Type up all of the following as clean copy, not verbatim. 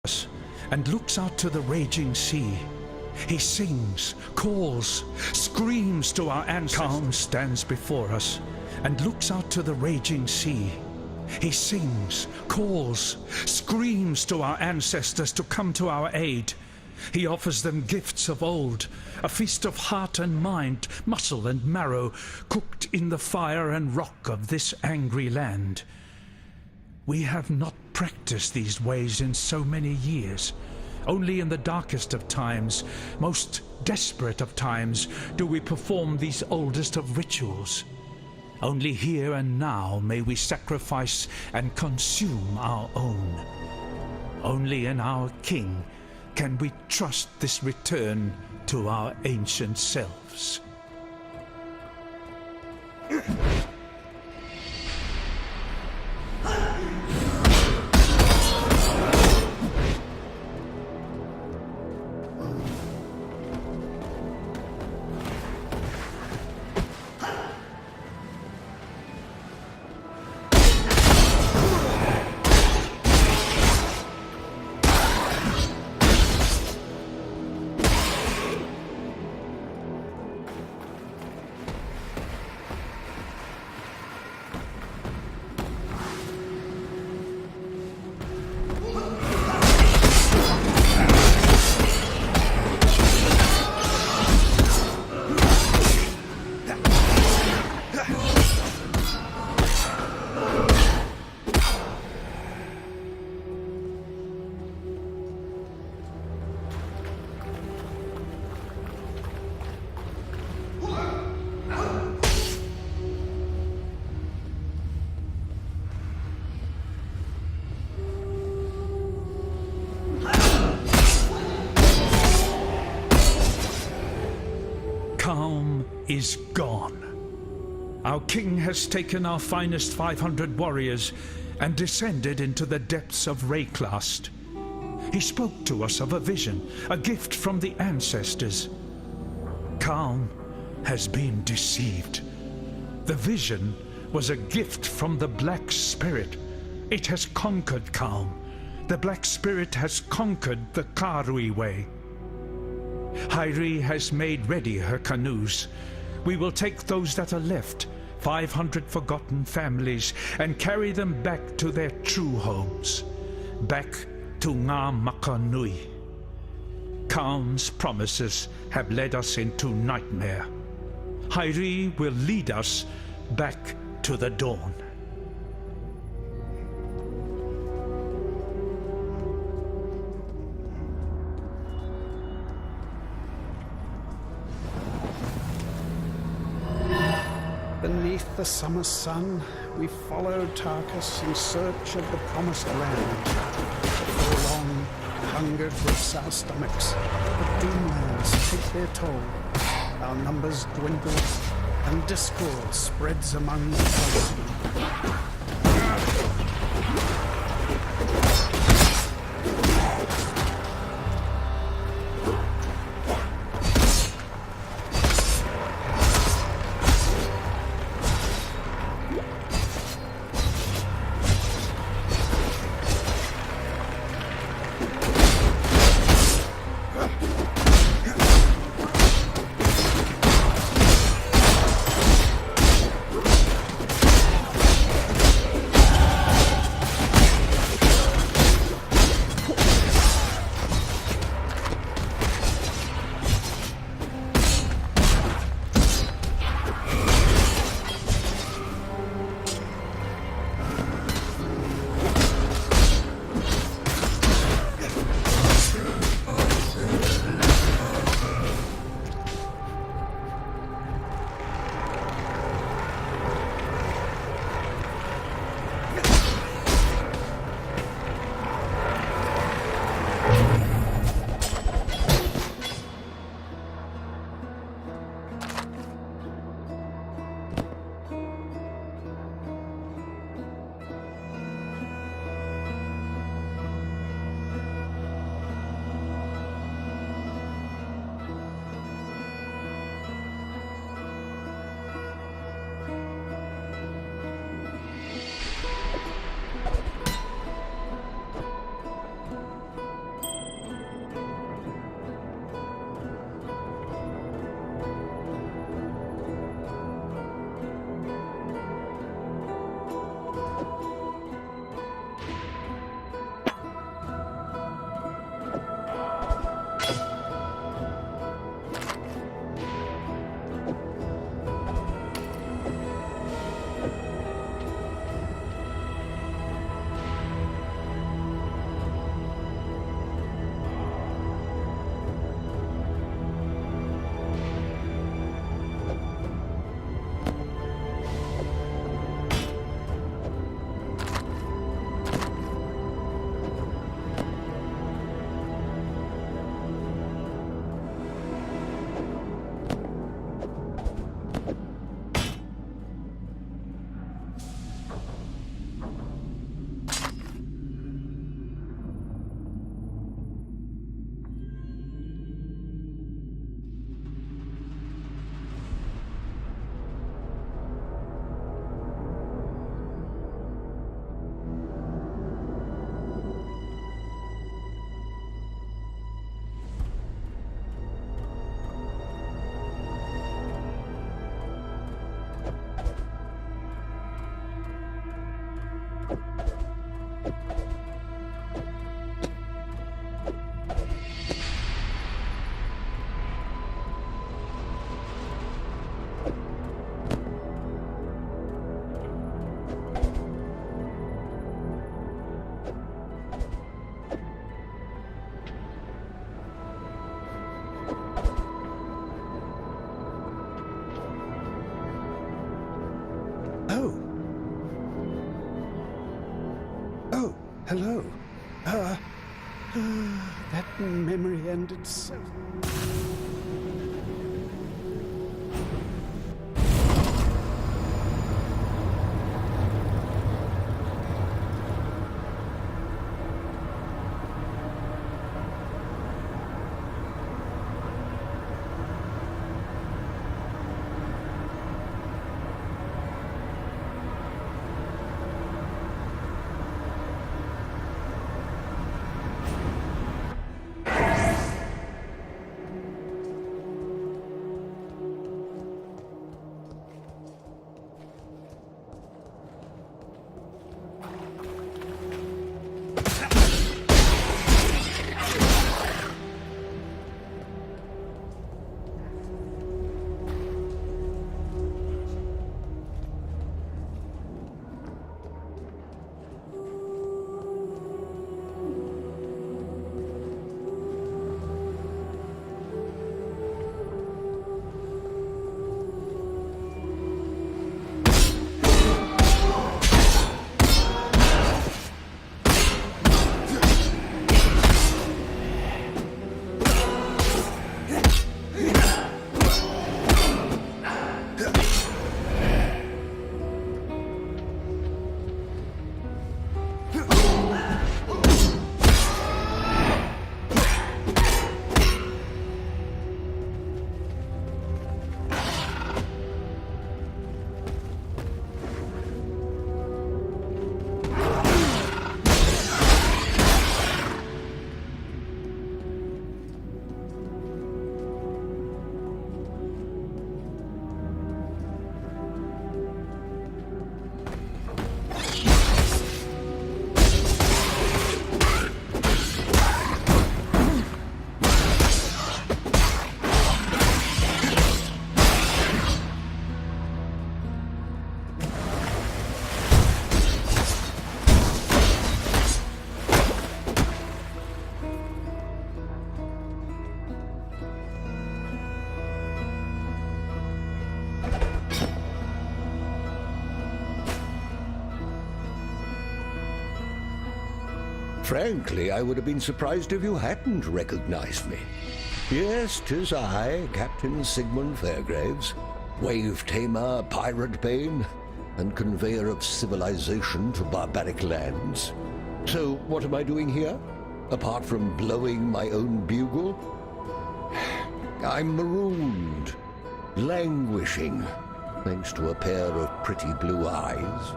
us and looks out to the raging sea. He sings, calls, screams to our ancestors. Calm stands before us and looks out to the raging sea. He sings, calls, screams to our ancestors to come to our aid. He offers them gifts of old, a feast of heart and mind, muscle and marrow, cooked in the fire and rock of this angry land. We have not practiced these ways in so many years. Only in the darkest of times, most desperate of times, do we perform these oldest of rituals. Only here and now may we sacrifice and consume our own. Only in our King can we trust this return to our ancient selves. Calm is gone. Our king has taken our finest 500 warriors and descended into the depths of Rayclast. He spoke to us of a vision, a gift from the ancestors. Calm has been deceived. The vision was a gift from the Black Spirit. It has conquered Calm. The Black Spirit has conquered the Karui way. Hairi has made ready her canoes. We will take those that are left, 500 forgotten families, and carry them back to their true homes, back to Ngā Makanui. Calm's promises have led us into nightmare. Hairi will lead us back to the dawn. Beneath the summer sun, we followed Tarkus in search of the promised land. Before long, hunger grips our stomachs, the Doomlands take their toll. Our numbers dwindle, and discord spreads among the tribesmen. Hello. That memory ended so... Frankly, I would have been surprised if you hadn't recognized me. Yes, 'tis I, Captain Sigmund Fairgraves, wave tamer, pirate bane, and conveyor of civilization to barbaric lands. So, what am I doing here, apart from blowing my own bugle? I'm marooned, languishing, thanks to a pair of pretty blue eyes.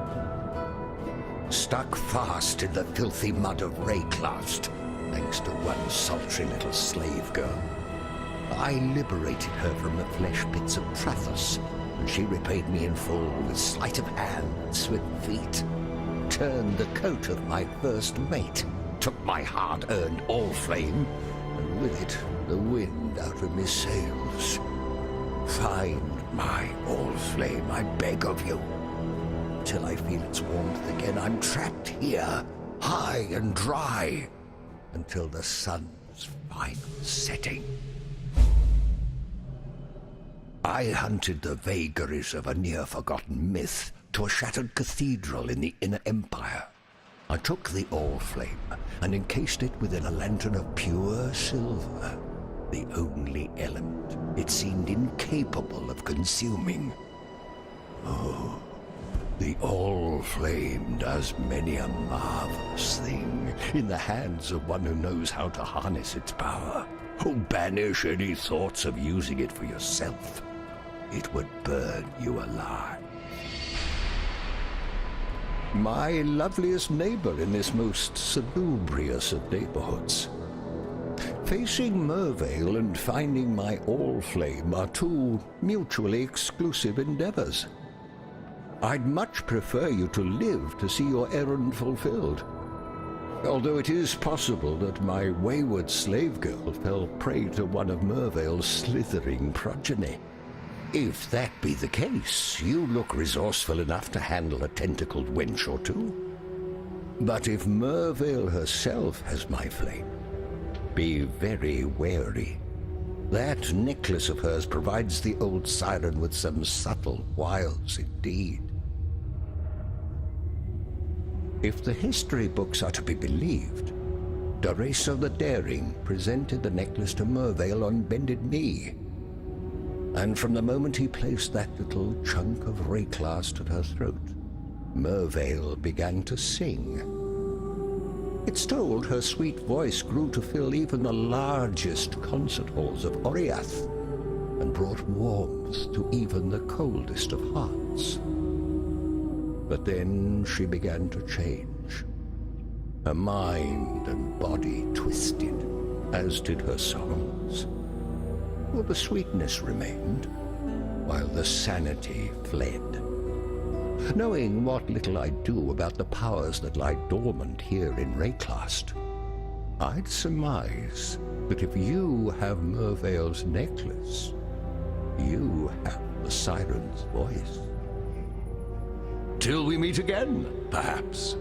Stuck fast in the filthy mud of Rayclast, thanks to one sultry little slave girl. I liberated her from the flesh pits of Trathos, and she repaid me in full with sleight of hand and swift feet. Turned the coat of my first mate, took my hard-earned all-flame, and with it the wind out of me sails. Find my all-flame, I beg of you. Till I feel its warmth again, I'm trapped here, high and dry, until the sun's final setting. I hunted the vagaries of a near-forgotten myth to a shattered cathedral in the Inner Empire. I took the all-flame and encased it within a lantern of pure silver, the only element it seemed incapable of consuming. Oh, the all-flame does many a marvelous thing in the hands of one who knows how to harness its power. Oh, banish any thoughts of using it for yourself. It would burn you alive. My loveliest neighbor in this most salubrious of neighborhoods. Facing Mervale and finding my all-flame are two mutually exclusive endeavors. I'd much prefer you to live to see your errand fulfilled, although it is possible that my wayward slave girl fell prey to one of Mervale's slithering progeny. If that be the case, you look resourceful enough to handle a tentacled wench or two. But if Mervale herself has my flame, be very wary. That necklace of hers provides the old siren with some subtle wiles indeed. If the history books are to be believed, Doreso the Daring presented the necklace to Mervale on bended knee. And from the moment he placed that little chunk of rayclast at her throat, Mervale began to sing. It's told her sweet voice grew to fill even the largest concert halls of Oriath, and brought warmth to even the coldest of hearts. But then she began to change. Her mind and body twisted, as did her songs. For the sweetness remained, while the sanity fled. Knowing what little I do about the powers that lie dormant here in Rayclast, I'd surmise that if you have Mervale's necklace, you have the siren's voice. Till we meet again, perhaps.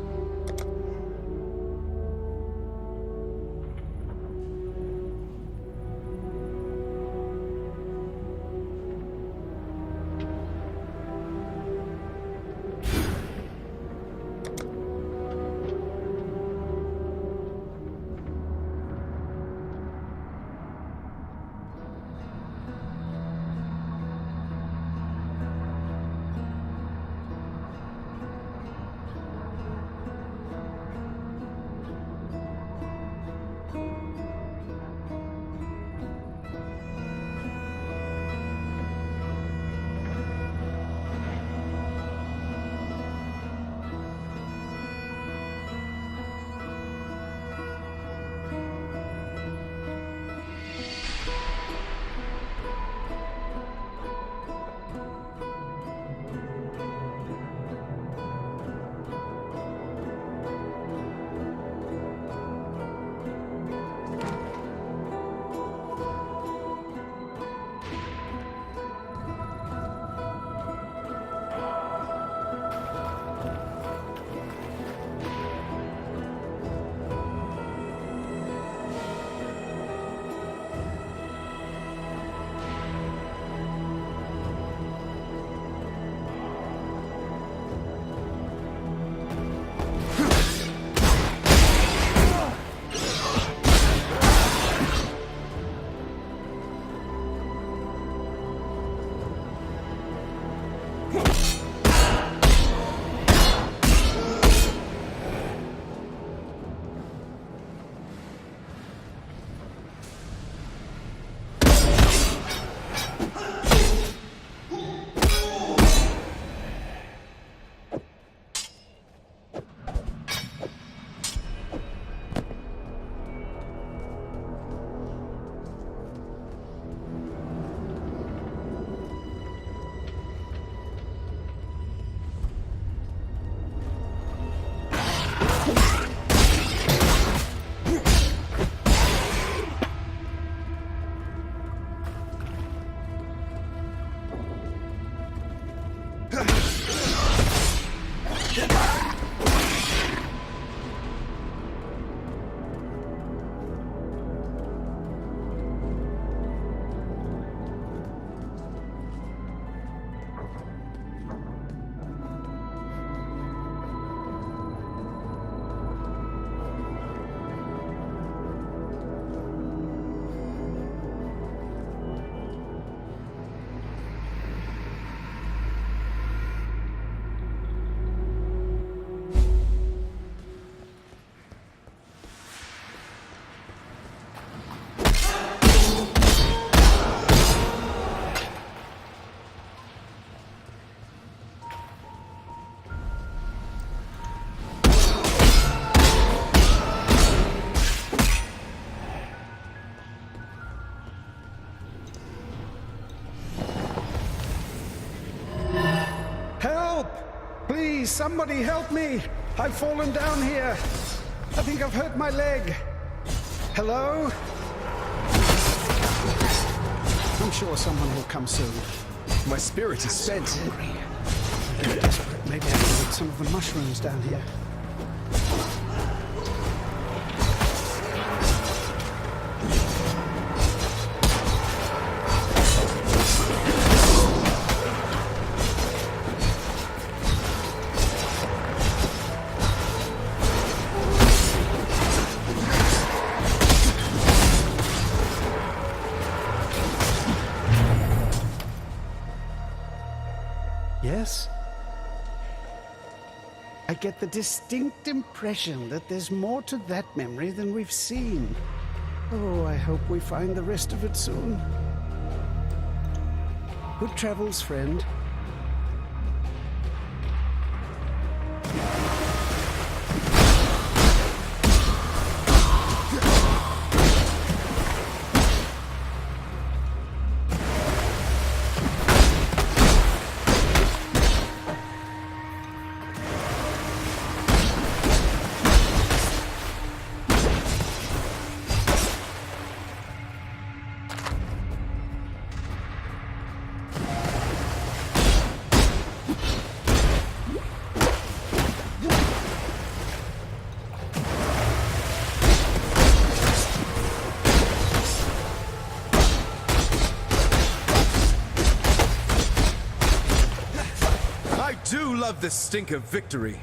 Please, somebody help me! I've fallen down here. I think I've hurt my leg. Hello? I'm sure someone will come soon. My spirit is spent. I'm desperate. Maybe I can get some of the mushrooms down here. yes? I get the distinct impression that there's more to that memory than we've seen. Oh, I hope we find the rest of it soon. Good travels, friend. I do love the stink of victory.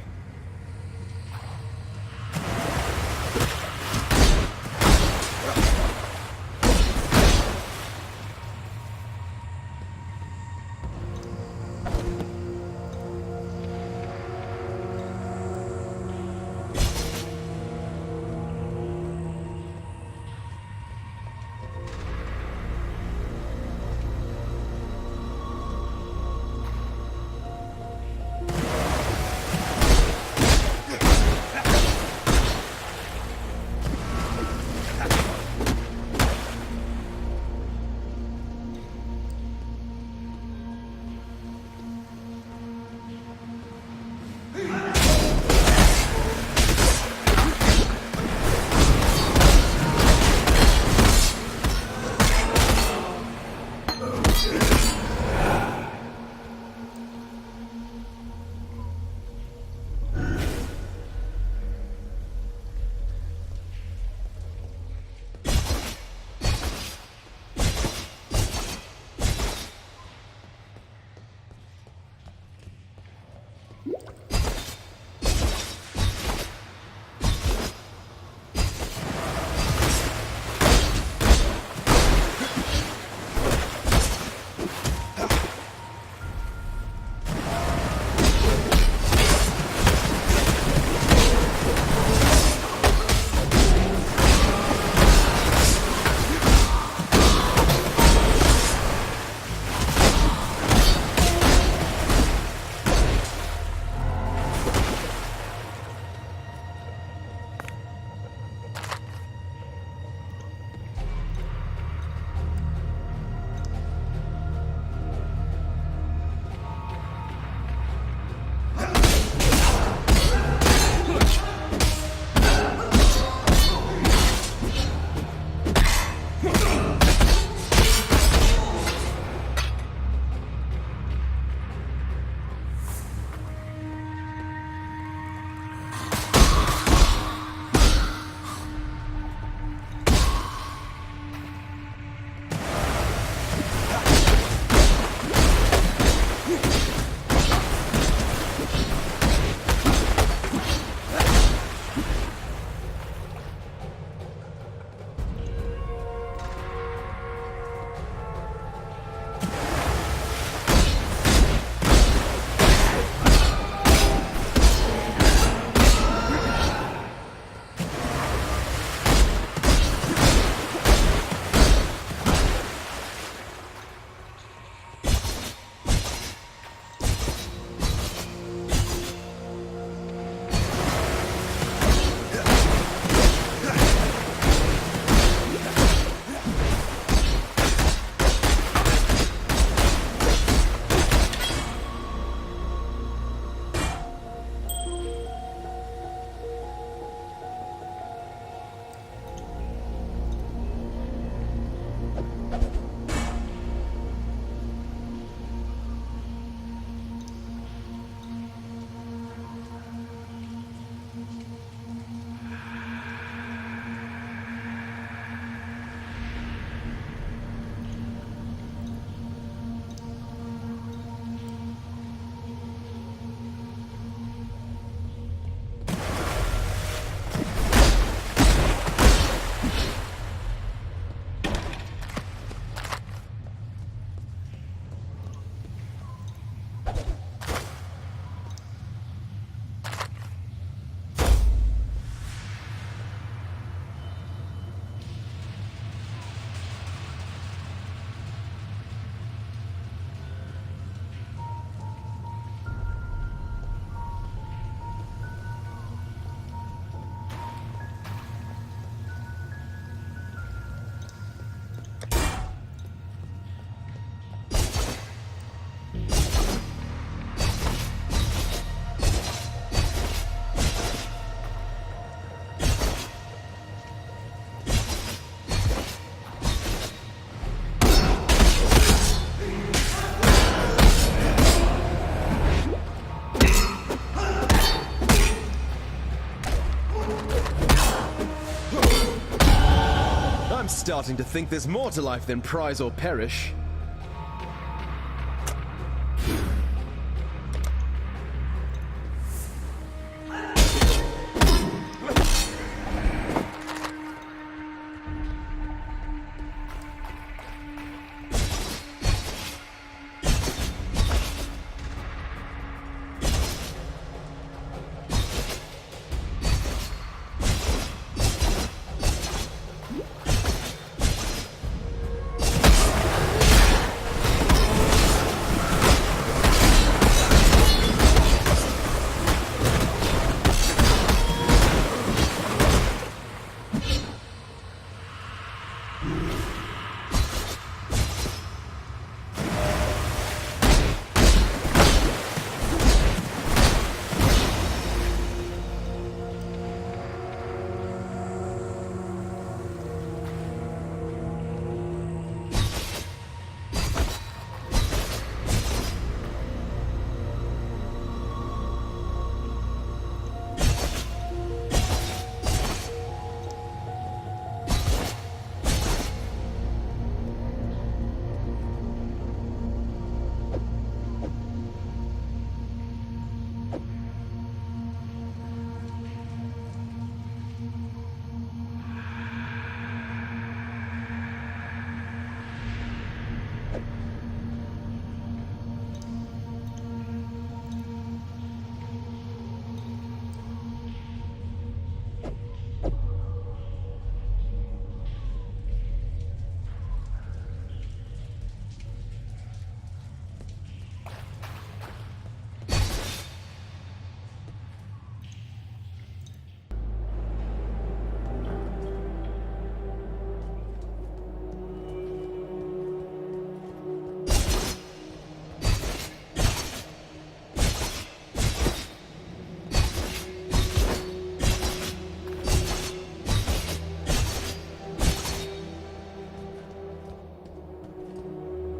I'm starting to think there's more to life than prize or perish.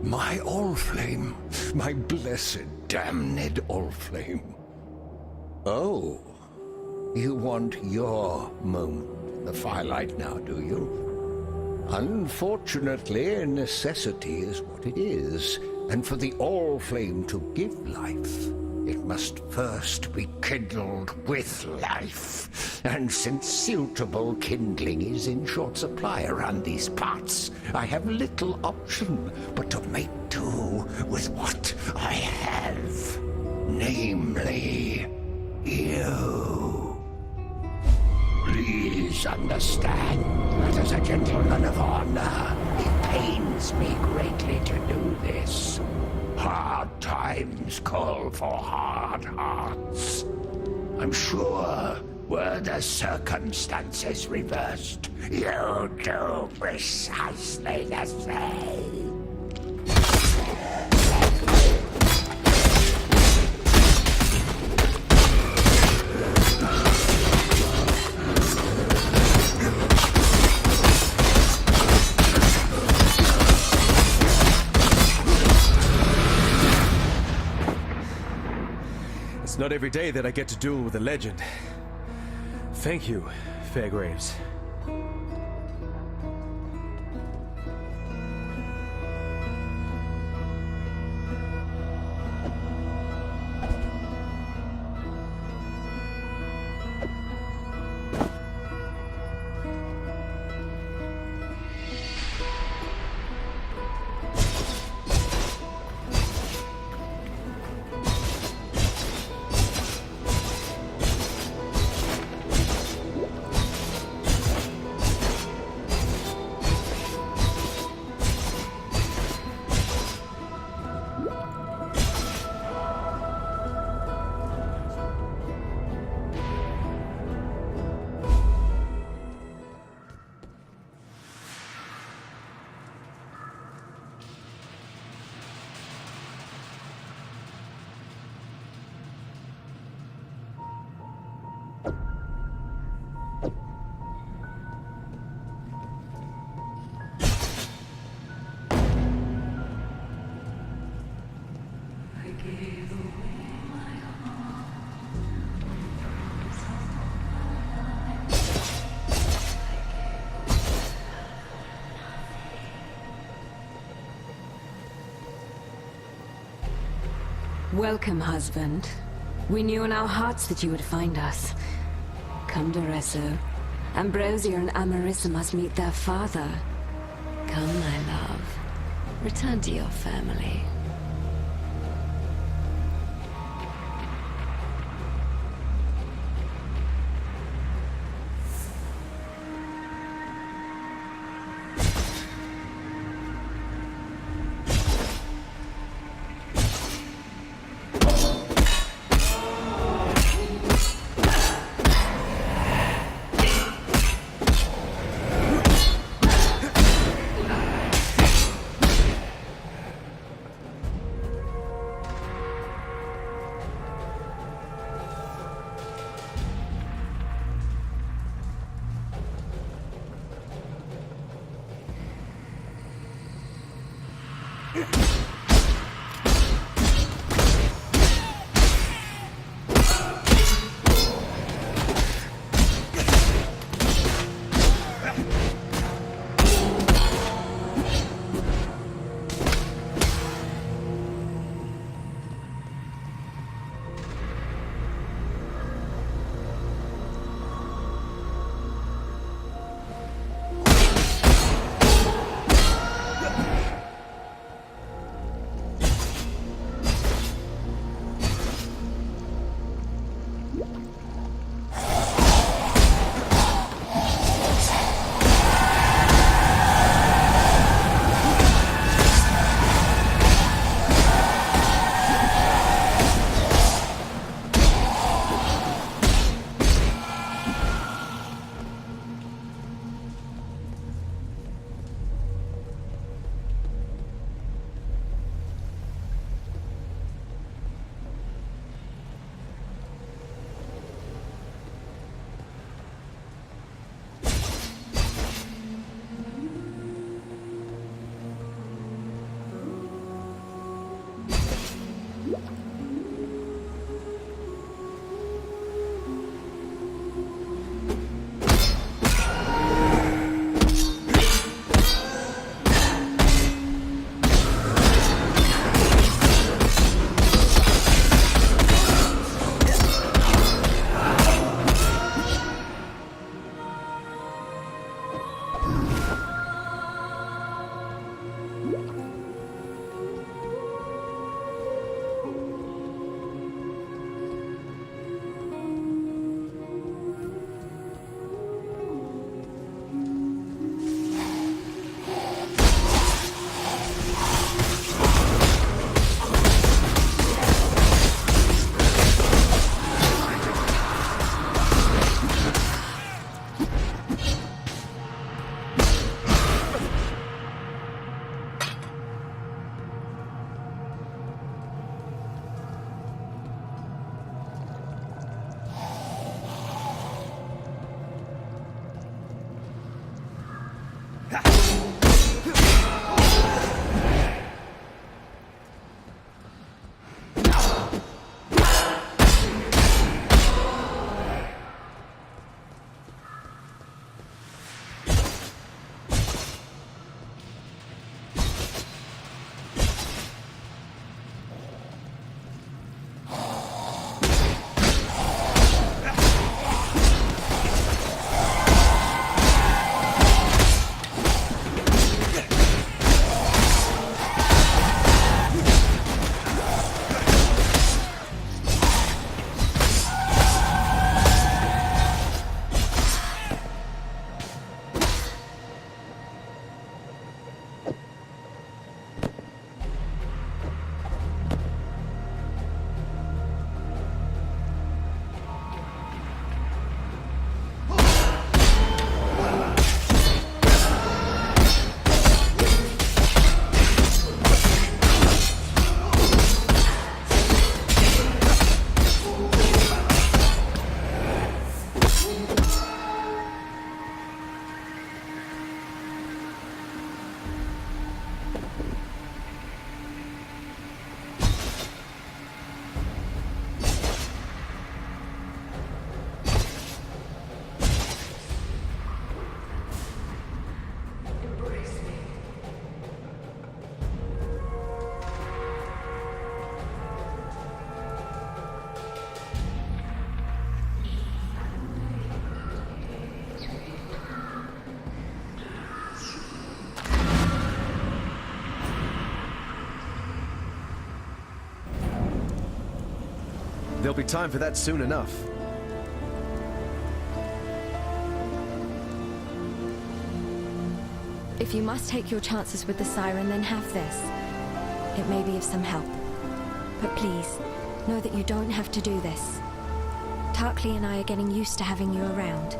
My Allflame, my blessed damned Allflame. Oh, you want your moment in the firelight now, do you? Unfortunately, necessity is what it is, and for the Allflame to give life, it must first be kindled with life. And since suitable kindling is in short supply around these parts, I have little option but to make do with what I have. Namely, you. Please understand that as a gentleman of honor, it pains me greatly to do this. Hard times call for hard hearts. I'm sure, were the circumstances reversed, you'd do precisely the same. It's not every day that I get to duel with a legend. Thank you, Fairgraves. Welcome, husband. We knew in our hearts that you would find us. Come, Doresso. Ambrosia and Amarissa must meet their father. Come, my love. Return to your family. There'll be time for that soon enough. If you must take your chances with the siren, then have this. It may be of some help. But please, know that you don't have to do this. Tarkley and I are getting used to having you around.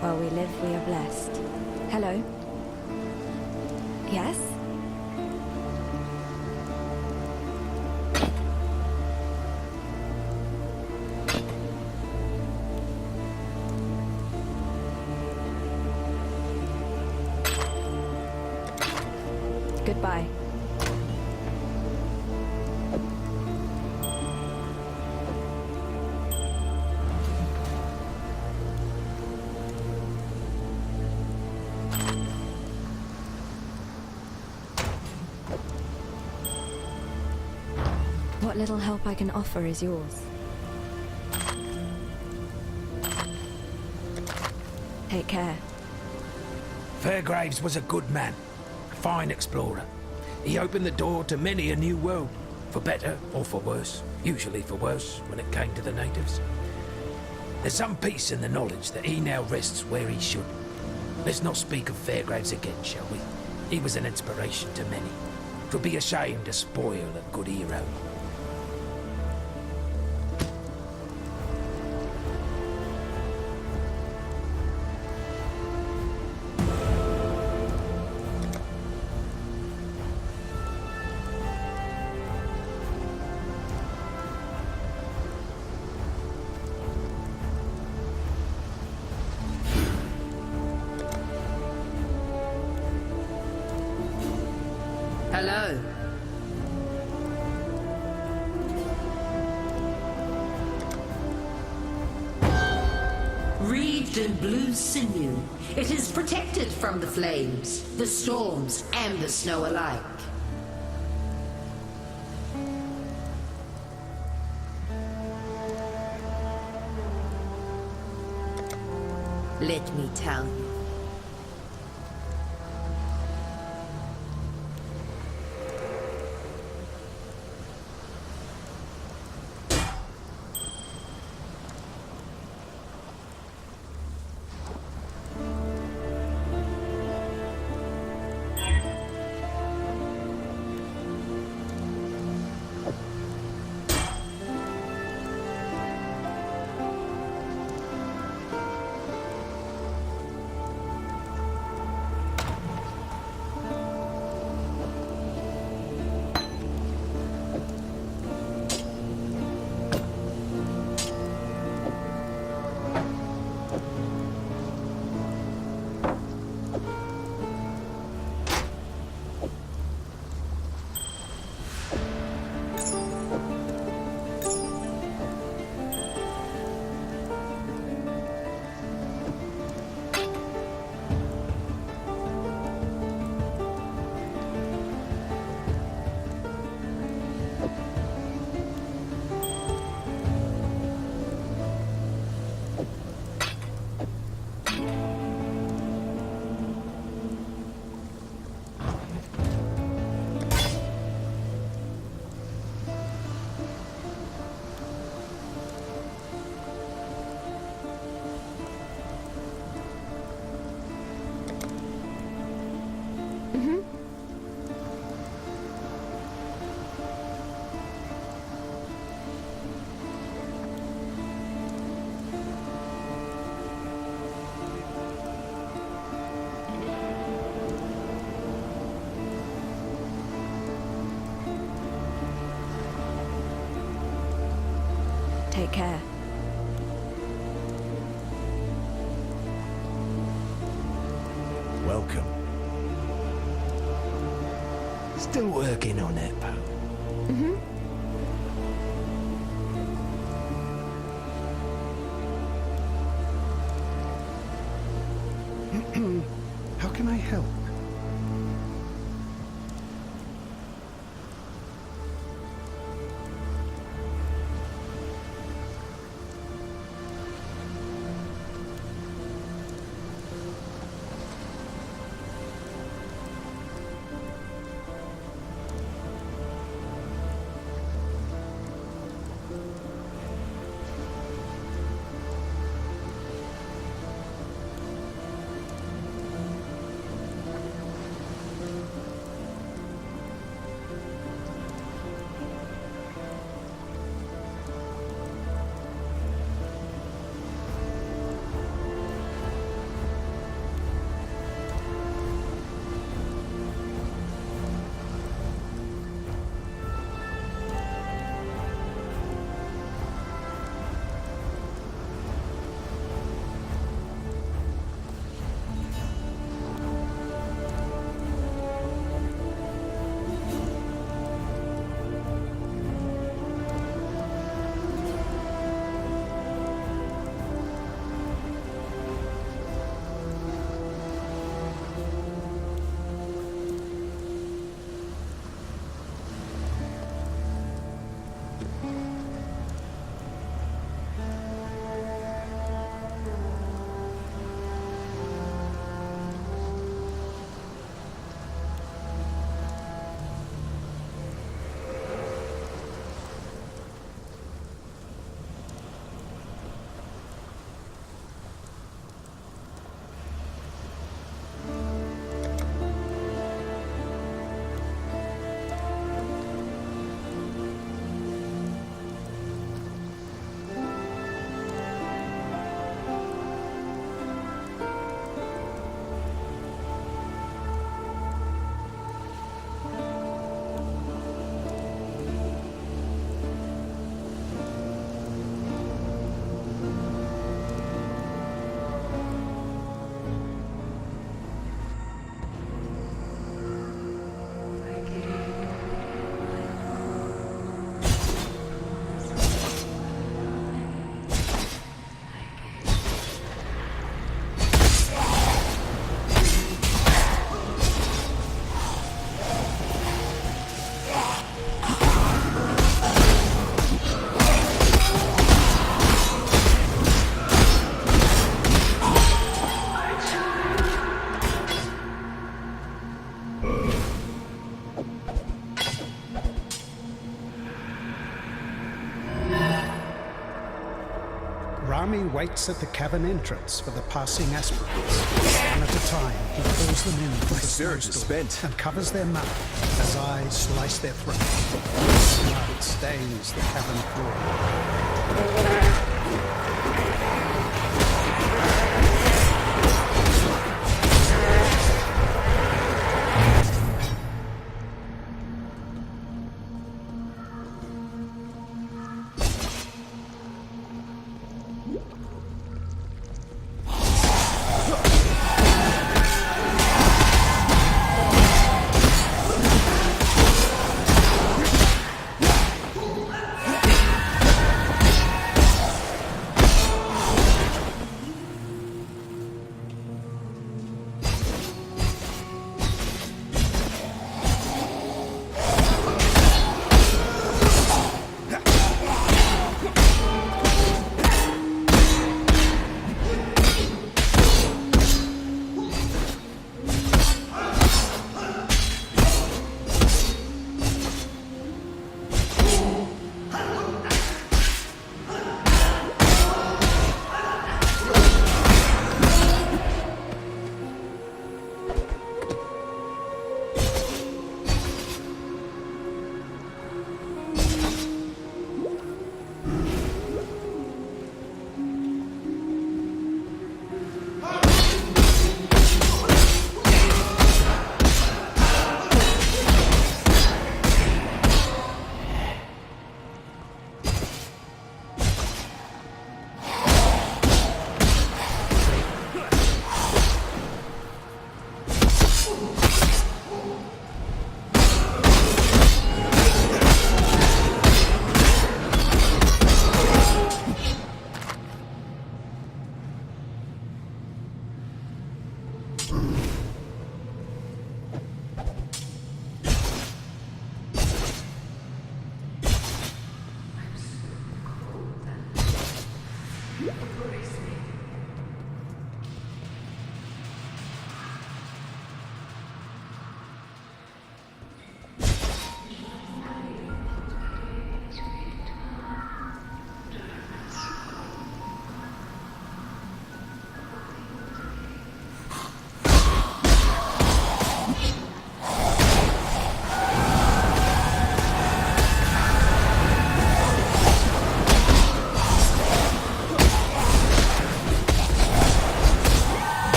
While we live, we are blessed. Hello? Yes? Goodbye. What little help I can offer is yours. Take care. Fairgraves was a good man, a fine explorer. He opened the door to many a new world, for better or for worse, usually for worse when it came to the natives. There's some peace in the knowledge that he now rests where he should. Let's not speak of Fairgraves again, shall we? He was an inspiration to many. 'Twould be a shame to spoil a good hero. Hello. Wreathed in blue sinew, it is protected from the flames, the storms, and the snow alike. Let me tell you. Take care. Welcome. Still working on it, pal. How can I help? Rami waits at the cavern entrance for the passing aspirants. One at a time, he pulls them in from the spirit is snowstorm spent. and covers their mouth as eyes slice their throats. Blood stains the cavern floor.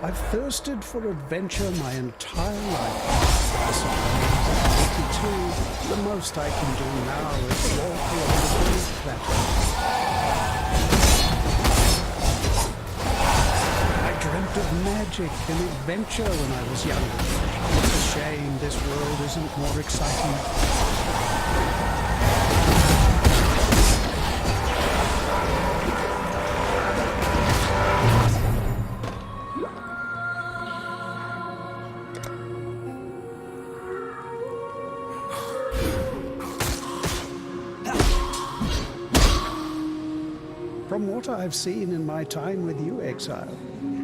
I've thirsted for adventure my entire life. I suppose at 52, the most I can do now is walk along the great plateau. I dreamt of magic and adventure when I was younger. It's a shame this world isn't more exciting. From what I've seen in my time with you, Exile,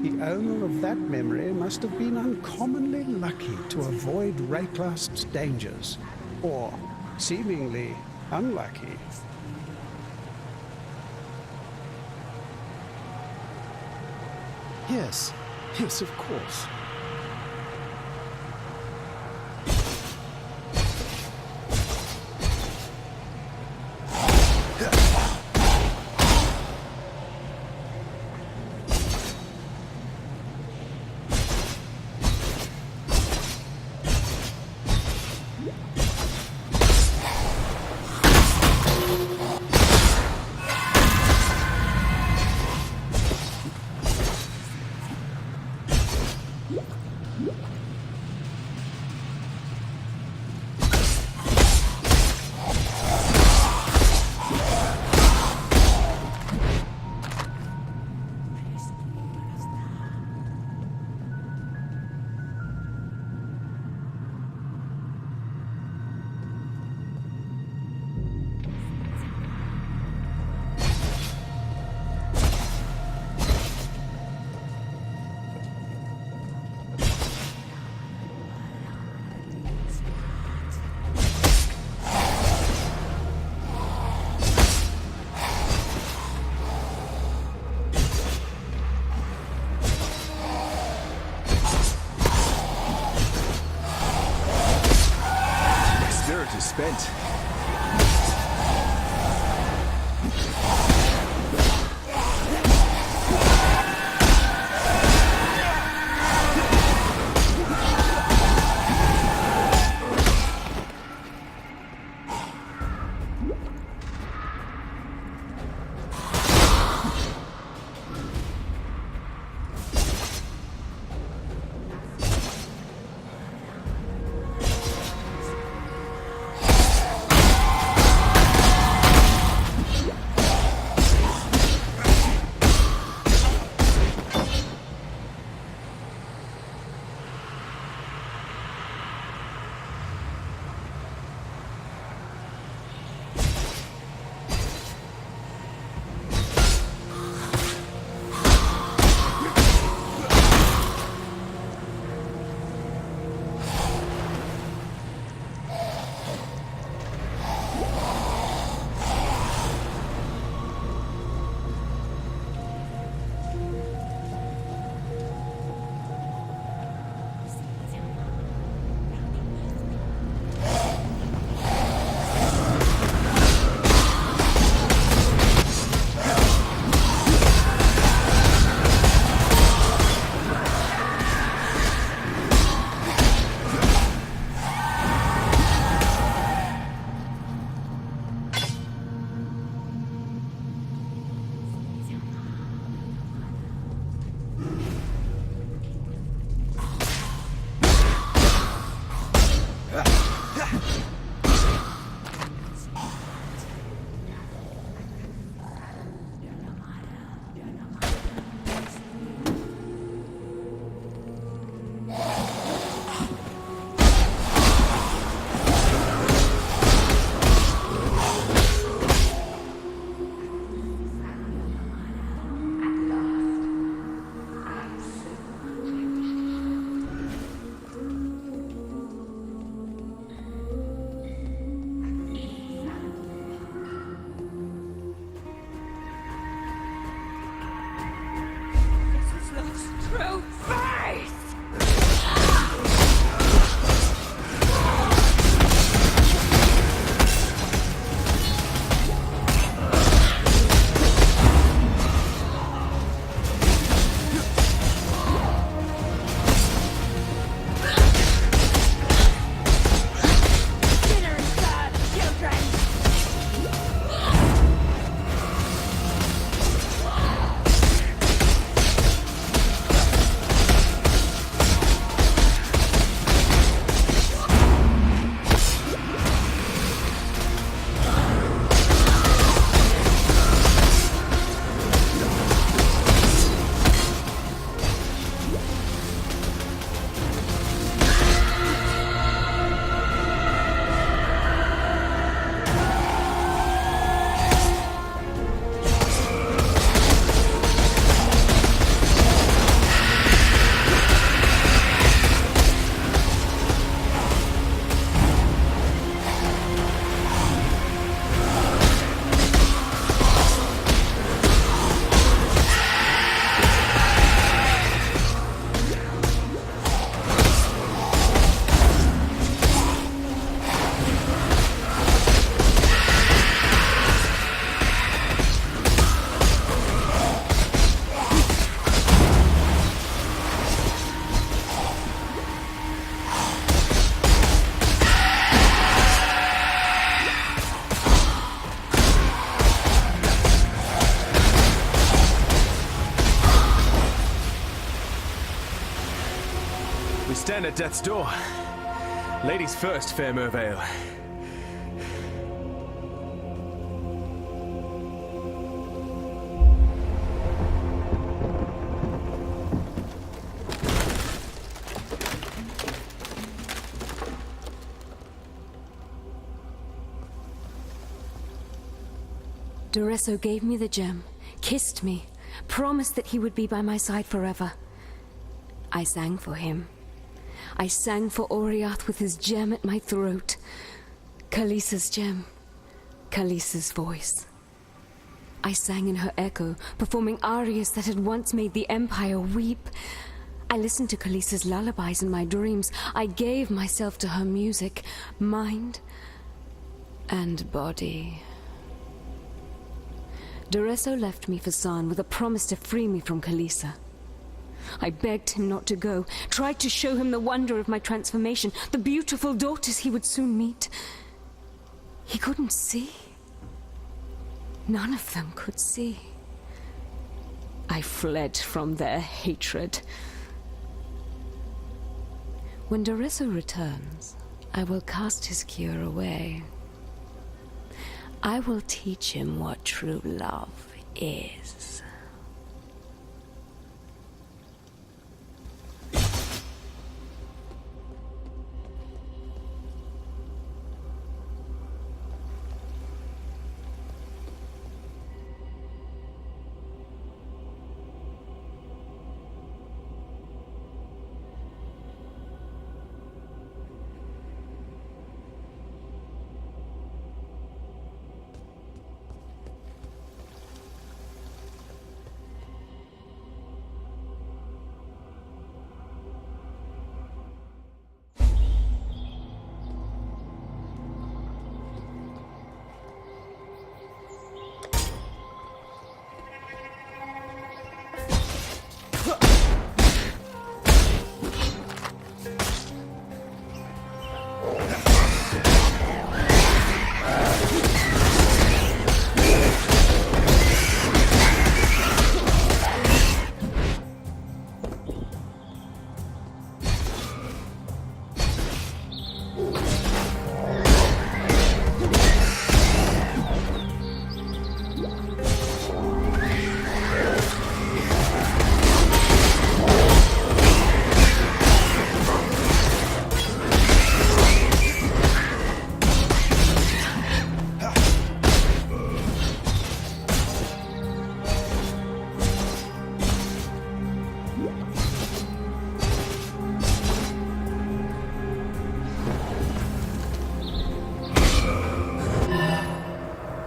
the owner of that memory must have been uncommonly lucky to avoid Rayclast's dangers, or seemingly unlucky. Yes, of course. true face! We stand at death's door. Ladies first, fair Mervale. Duresso gave me the gem, kissed me, promised that he would be by my side forever. I sang for him. I sang for Oriath with his gem at my throat. Khaleesi's gem. Khaleesi's voice. I sang in her echo, performing arias that had once made the Empire weep. I listened to Khaleesi's lullabies in my dreams. I gave myself to her music, mind and body. Duresso left me for San with a promise to free me from Khaleesi. I begged him not to go, tried to show him the wonder of my transformation, the beautiful daughters he would soon meet. He couldn't see. None of them could see. I fled from their hatred. When Duresso returns, I will cast his cure away. I will teach him what true love is.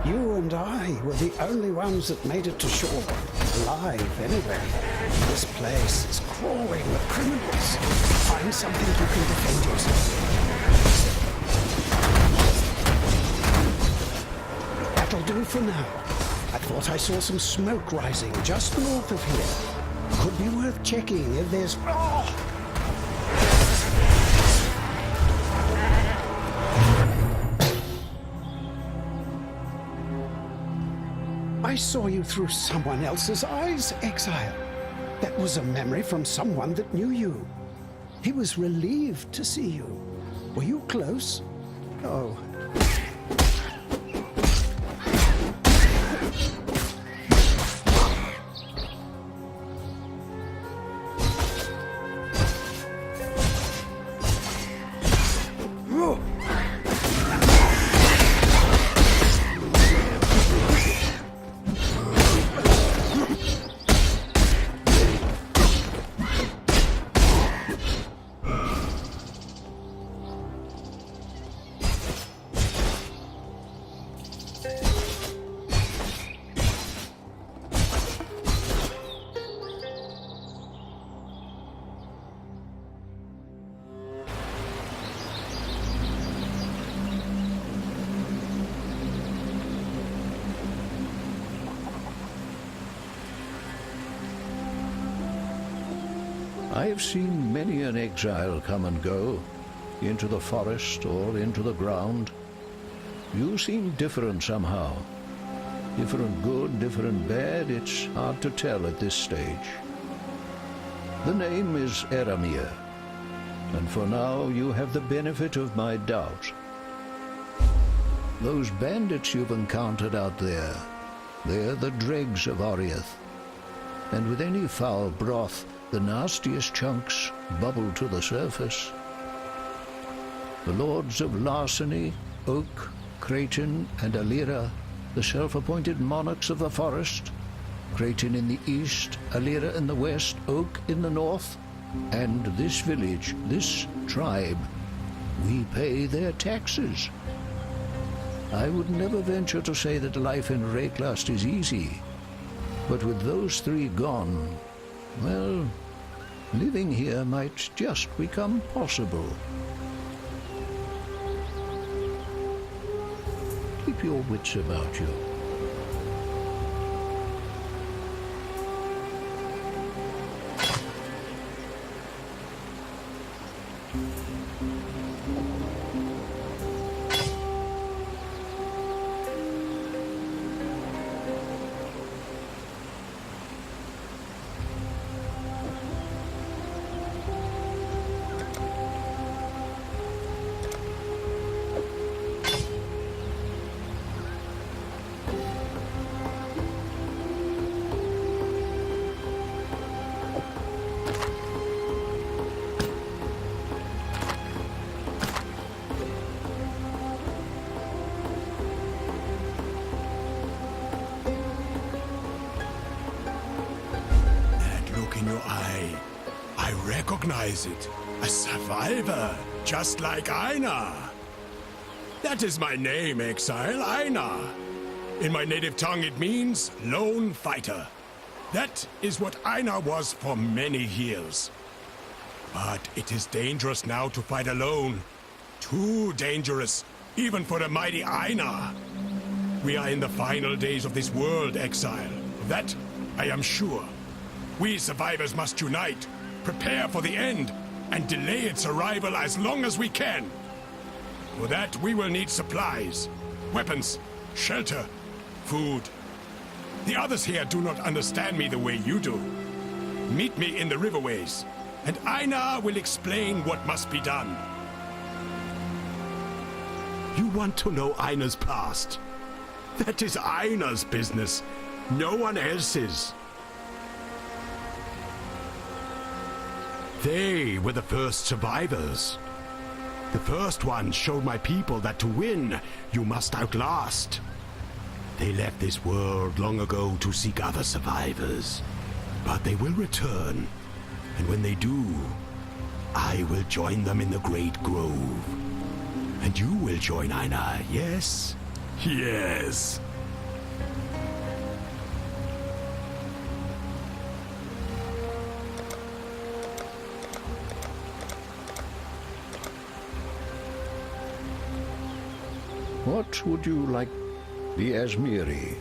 You and I were the only ones that made it to shore. alive anyway. This place is crawling with criminals. Find something you can defend yourself. That'll do for now. I thought I saw some smoke rising just north of here. Could be worth checking if there's... Oh! I saw you through someone else's eyes, Exile. That was a memory from someone that knew you. He was relieved to see you. Were you close? Oh. I have seen many an exile come and go, into the forest or into the ground. You seem different somehow. Different good, different bad, it's hard to tell at this stage. The name is Eramir, and for now you have the benefit of my doubt. Those bandits you've encountered out there, they're the dregs of Oriath, and with any foul broth, the nastiest chunks bubble to the surface. The lords of Larceny, Oak, Creighton, and Alira, the self-appointed monarchs of the forest, Creighton in the east, Alira in the west, Oak in the north, and this village, this tribe, we pay their taxes. I would never venture to say that life in Rayclust is easy, but with those three gone, well, living here might just become possible. Keep your wits about you. In your eye, I recognize it. A survivor, just like Einar. That is my name, Exile, Einar. In my native tongue, it means lone fighter. That is what Einar was for many years. But it is dangerous now to fight alone. Too dangerous, even for the mighty Einar. We are in the final days of this world, Exile. Of that, I am sure. We survivors must unite, prepare for the end, and delay its arrival as long as we can. For that, we will need supplies, weapons, shelter, food. The others here do not understand me the way you do. Meet me in the riverways, and Einar will explain what must be done. You want to know Einar's past? That is Einar's business, no one else's. They were the first survivors. The first ones showed my people that to win, you must outlast. They left this world long ago to seek other survivors. But they will return, and when they do, I will join them in the Great Grove. And you will join Einar, yes? Yes. What would you like? The Asmiri.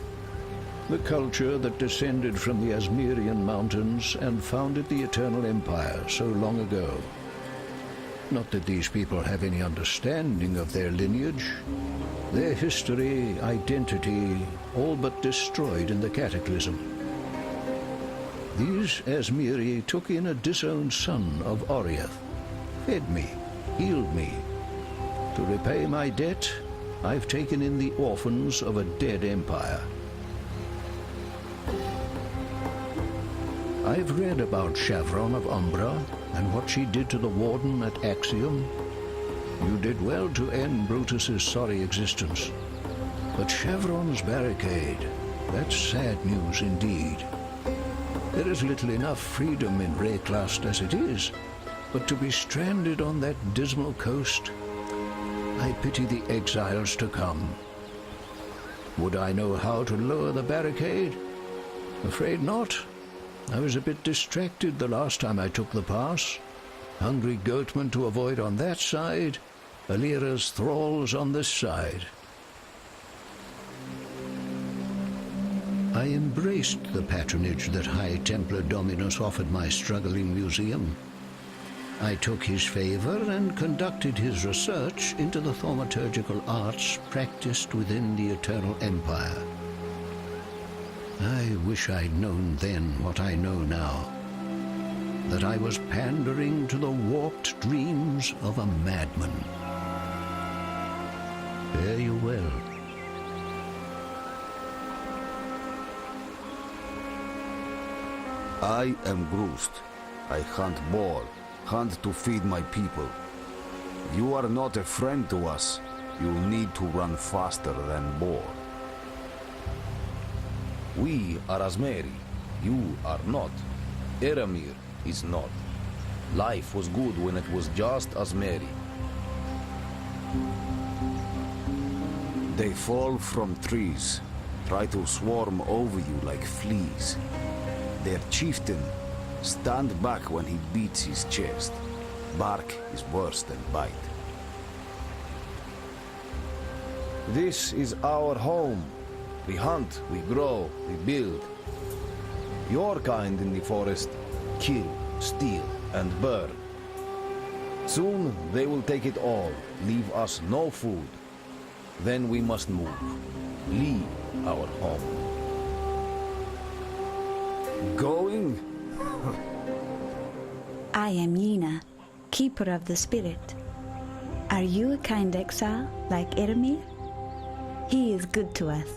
The culture that descended from the Asmirian mountains and founded the Eternal Empire so long ago. Not that these people have any understanding of their lineage. Their history, identity, all but destroyed in the Cataclysm. These Asmiri took in a disowned son of Oriath, fed me, healed me. To repay my debt, I've taken in the orphans of a dead empire. I've read about Chevron of Umbra and what she did to the Warden at Axiom. You did well to end Brutus's sorry existence. But Chevron's barricade, that's sad news indeed. There is little enough freedom in Rayclust as it is, but to be stranded on that dismal coast, I pity the exiles to come. Would I know how to lower the barricade? Afraid not. I was a bit distracted the last time I took the pass. Hungry goatmen to avoid on that side, Alira's thralls on this side. I embraced the patronage that High Templar Dominus offered my struggling museum. I took his favor and conducted his research into the thaumaturgical arts practiced within the Eternal Empire. I wish I'd known then what I know now, that I was pandering to the warped dreams of a madman. Fare you well. I am Groost. I hunt boar, hunt to feed my people. You are not a friend to us. You need to run faster than boar. We are Asmeri. You are not. Eramir is not. Life was good when it was just Asmeri. They fall from trees, try to swarm over you like fleas. Their chieftain, stand back when he beats his chest. Bark is worse than bite. This is our home. We hunt, we grow, we build. Your kind in the forest kill, steal, and burn. Soon they will take it all, leave us no food. Then we must move, leave our home. Going? I am Yena, keeper of the spirit. Are you a kind exile like Eramir? He is good to us,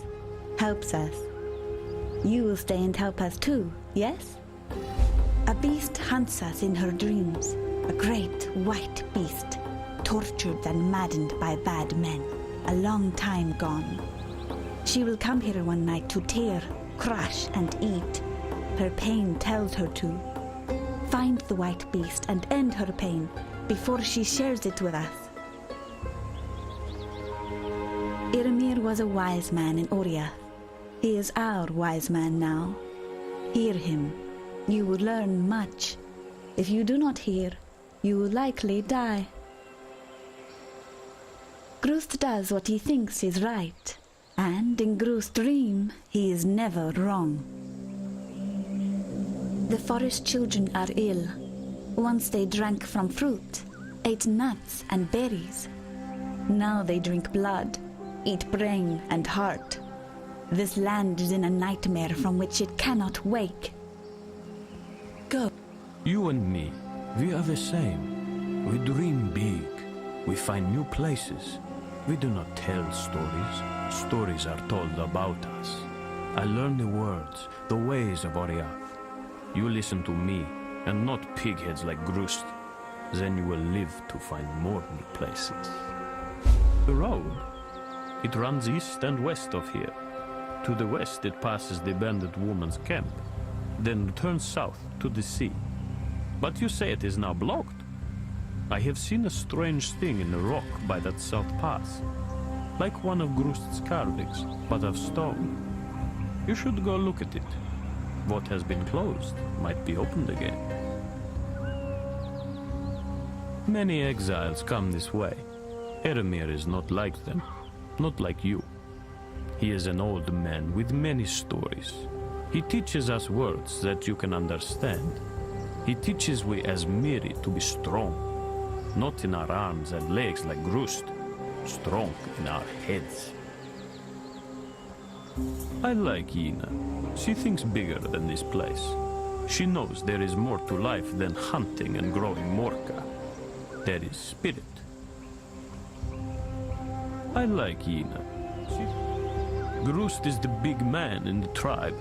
helps us. You will stay and help us too, yes? A beast hunts us in her dreams, a great white beast, tortured and maddened by bad men, a long time gone. She will come here one night to tear, crush, and eat. Her pain tells her to. Find the white beast and end her pain before she shares it with us. Eramir was a wise man in Oriath. He is our wise man now. Hear him. You will learn much. If you do not hear, you will likely die. Groost does what he thinks is right, and in Groost's dream, he is never wrong. The forest children are ill. Once they drank from fruit, ate nuts and berries. Now they drink blood, eat brain and heart. This land is in a nightmare from which it cannot wake. Go. You and me, we are the same. We dream big. We find new places. We do not tell stories. Stories are told about us. I learn the words, the ways of Oriath. You listen to me, and not pigheads like Groost. Then you will live to find more new places. The road, it runs east and west of here. To the west it passes the bandit woman's camp, then turns south to the sea. But you say it is now blocked. I have seen a strange thing in the rock by that south pass, like one of Groost's carvings, but of stone. You should go look at it. What has been closed might be opened again. Many exiles come this way. Eramir is not like them. not like you. He is an old man with many stories. He teaches us words that you can understand. He teaches we as Miri to be strong, not in our arms and legs like Grust, strong in our heads. I like Yina. She thinks bigger than this place. She knows there is more to life than hunting and growing Morka. There is spirit. I like Yina. Grust is the big man in the tribe.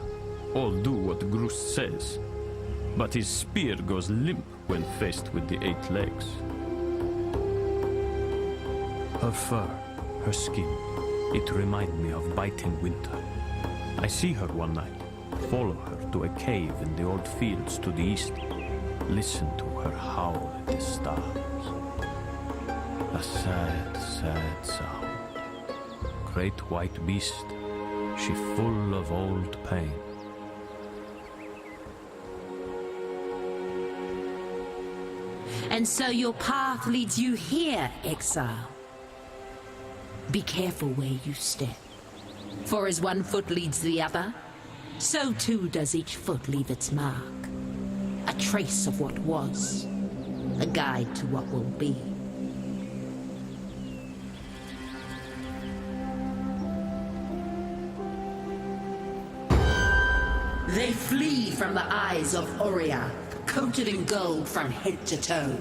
All do what Grust says. But his spear goes limp when faced with the 8 legs. Her fur, her skin, it reminds me of biting winter. I see her one night, follow her to a cave in the old fields to the east, listen to her howl at the stars. A sad, sad sound. Great white beast, she full of old pain. And so your path leads you here, exile. Be careful where you step. For as one foot leads the other, so too does each foot leave its mark. A trace of what was, a guide to what will be. They flee from the eyes of Oria, coated in gold from head to toe.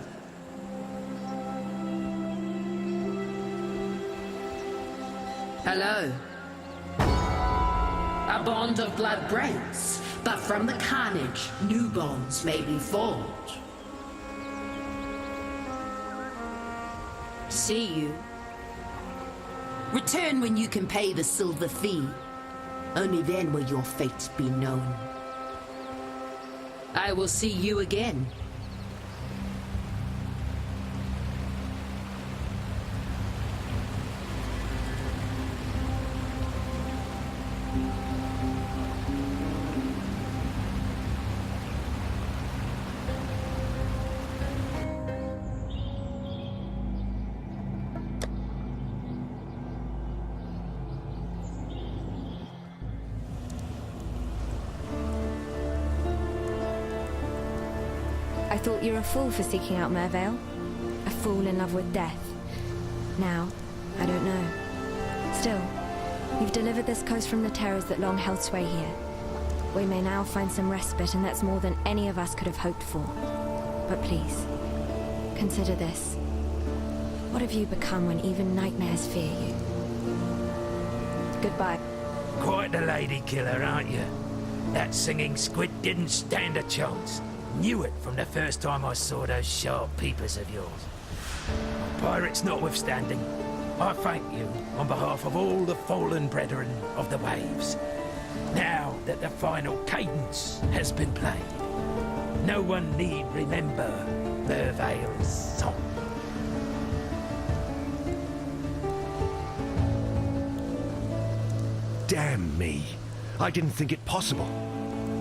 Hello. A bond of blood breaks, but from the carnage, new bonds may be forged. See you. Return when you can pay the silver fee. Only then will your fate be known. I will see you again. I thought you were a fool for seeking out Mervale. A fool in love with death. Now, I don't know. Still, you've delivered this coast from the terrors that long held sway here. We may now find some respite, and that's more than any of us could have hoped for. But please, consider this. What have you become when even nightmares fear you? Goodbye. Quite the lady killer, aren't you? That singing squid didn't stand a chance. Knew it from the first time I saw those sharp peepers of yours. Pirates notwithstanding, I thank you on behalf of all the fallen brethren of the waves. Now that the final cadence has been played, no one need remember Mervale's song. Damn me. I didn't think it possible.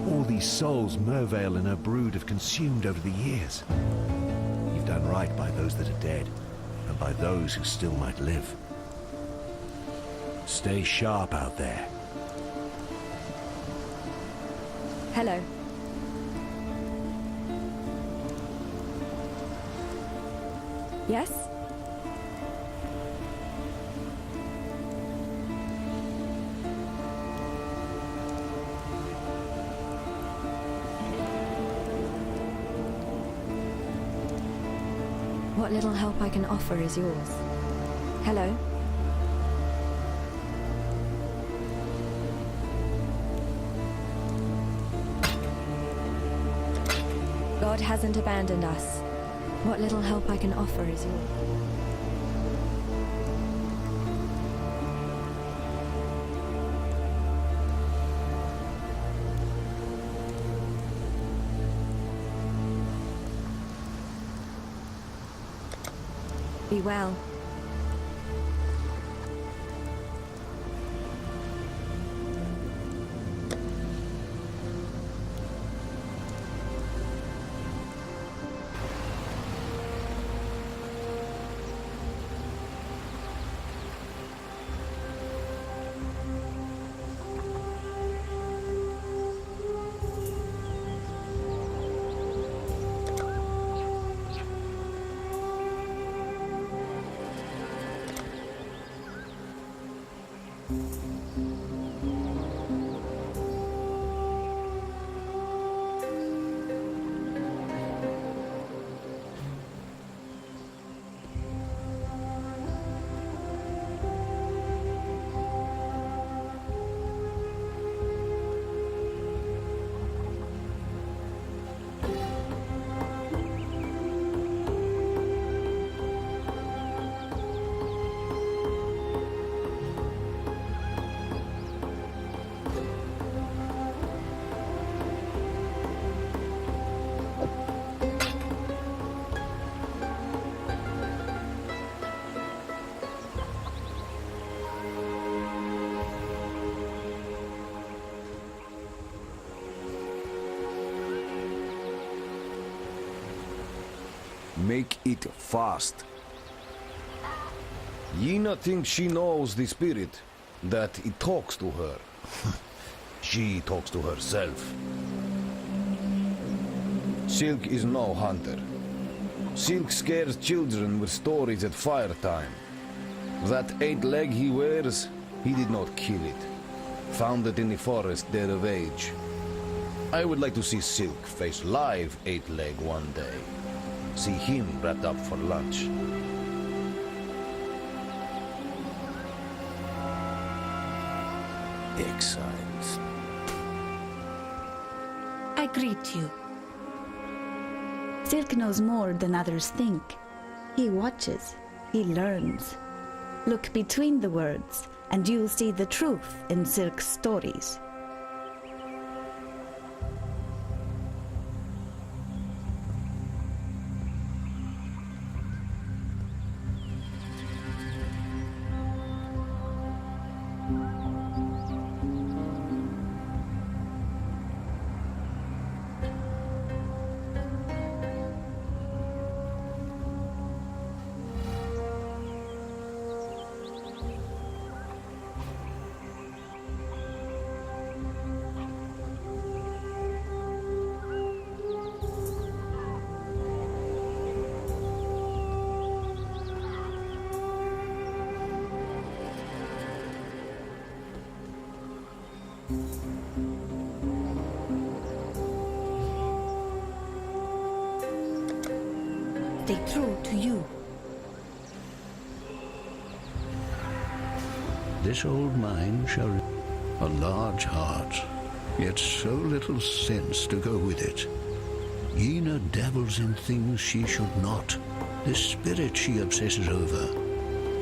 All these souls Mervale and her brood have consumed over the years. You've done right by those that are dead, and by those who still might live. Stay sharp out there. Hello. Yes? What little help I can offer is yours. Hello? God hasn't abandoned us. What little help I can offer is yours. Be well. Make it fast. Yina thinks she knows the spirit, that it talks to her. She talks to herself. Silk is no hunter. Silk scares children with stories at fire time. That 8 leg he wears, he did not kill it. Found it in the forest dead of age. I would like to see Silk face live 8 leg one day. See him wrapped up for lunch. Exiles. I greet you. Silk knows more than others think. He watches, he learns. Look between the words, and you'll see the truth in Silk's stories. Stay true to you. This old mind shall... A large heart, yet so little sense to go with it. Yina dabbles in things she should not. The spirit she obsesses over.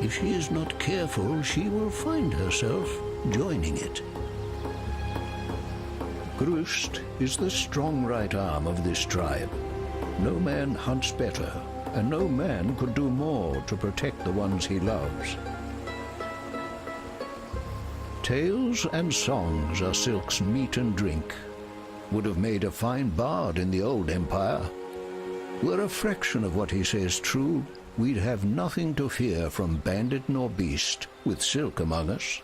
If she is not careful, she will find herself joining it. Grust is the strong right arm of this tribe. No man hunts better, and no man could do more to protect the ones he loves. Tales and songs are Silk's meat and drink. Would have made a fine bard in the old empire. Were a fraction of what he says true, we'd have nothing to fear from bandit nor beast, with Silk among us.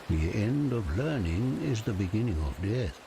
The end of learning is the beginning of death.